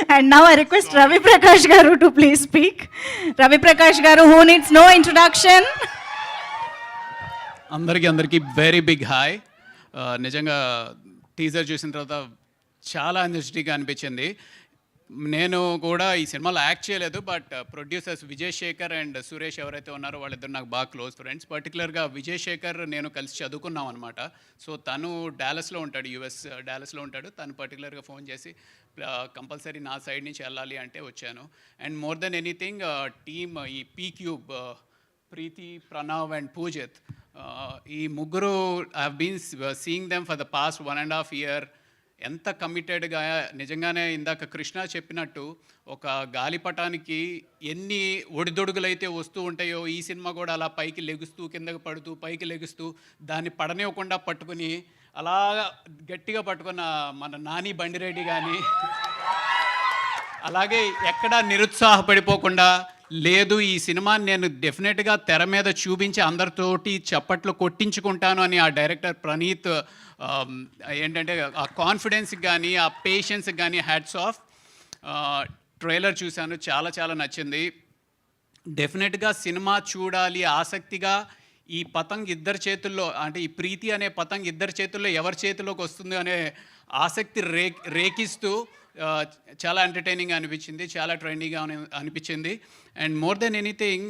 And now I request Ravi Prakash Garu to please speak. Ravi Prakash Garu, who needs no introduction. అందరికీ very big hi. నిజంగా teaser చూసిన తర్వాత చాలా ఎనర్జెటిక్గా అనిపించింది. నేను కూడా ఈ సినిమాలో యాక్ట్ చేయలేదు, but producers Vijay Shekhar and Suresh ఎవరైతే ఉన్నారో వాళ్ళిద్దరు నాకు బాగా క్లోజ్ ఫ్రెండ్స్. పర్టికులర్గా విజయ్ శేఖర్ నేను కలిసి చదువుకున్నాం అనమాట. సో తను డాలస్లో ఉంటాడు, యుఎస్ డాలస్లో ఉంటాడు. తను పర్టికులర్గా ఫోన్ చేసి కంపల్సరీ నా సైడ్ నుంచి వెళ్ళాలి అంటే వచ్చాను. And more than anything team ఈ P cube, Preethi, Pranav and Poojith, ఈ ముగ్గురు I have been seeing them for the past 1.5 year. ఎంత కమిటెడ్గా, నిజంగానే ఇందాక కృష్ణ చెప్పినట్టు ఒక గాలిపటానికి ఎన్ని ఒడిదొడుగులైతే వస్తూ ఉంటాయో ఈ సినిమా కూడా అలా పైకి లెగుస్తూ కిందకి పడుతూ పైకి లెగుస్తూ దాన్ని పడనివ్వకుండా పట్టుకుని అలా గట్టిగా పట్టుకున్న మన నాని బండిరెడ్డి కానీ, అలాగే ఎక్కడా నిరుత్సాహపడిపోకుండా లేదు ఈ సినిమాని నేను డెఫినెట్గా తెర మీద చూపించి అందరితోటి చప్పట్లు కొట్టించుకుంటాను అని ఆ డైరెక్టర్ ప్రణీత్ ఏంటంటే ఆ కాన్ఫిడెన్స్కి కానీ ఆ పేషెన్స్కి కానీ హ్యాట్స్ ఆఫ్. ట్రైలర్ చూశాను, చాలా చాలా నచ్చింది. డెఫినెట్గా సినిమా చూడాలి ఆసక్తిగా. ఈ పతంగ్ ఇద్దరి చేతుల్లో, అంటే ఈ ప్రీతి అనే పతంగ్ ఇద్దరి చేతుల్లో ఎవరి చేతిలోకి వస్తుంది అనే ఆసక్తి రేకిస్తూ చాలా ఎంటర్టైనింగ్ అనిపించింది, చాలా ట్రెండీగా అనిపించింది. అండ్ మోర్ దెన్ ఎనీథింగ్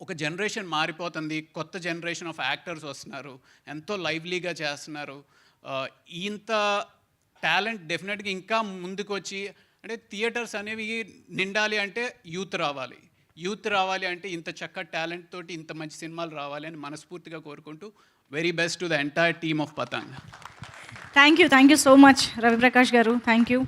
ఒక జనరేషన్ మారిపోతుంది, కొత్త జనరేషన్ ఆఫ్ యాక్టర్స్ వస్తున్నారు, ఎంతో లైవ్లీగా చేస్తున్నారు. ఇంత టాలెంట్ డెఫినెట్గా ఇంకా ముందుకు వచ్చి, అంటే థియేటర్స్ అనేవి నిండాలి అంటే యూత్ రావాలి అంటే ఇంత చక్కటి టాలెంట్ తోటి ఇంత మంచి సినిమాలు రావాలి అని మనస్ఫూర్తిగా కోరుకుంటూ very best to the entire team of Patang. Thank you so much, Ravi Prakash Garu. Thank you.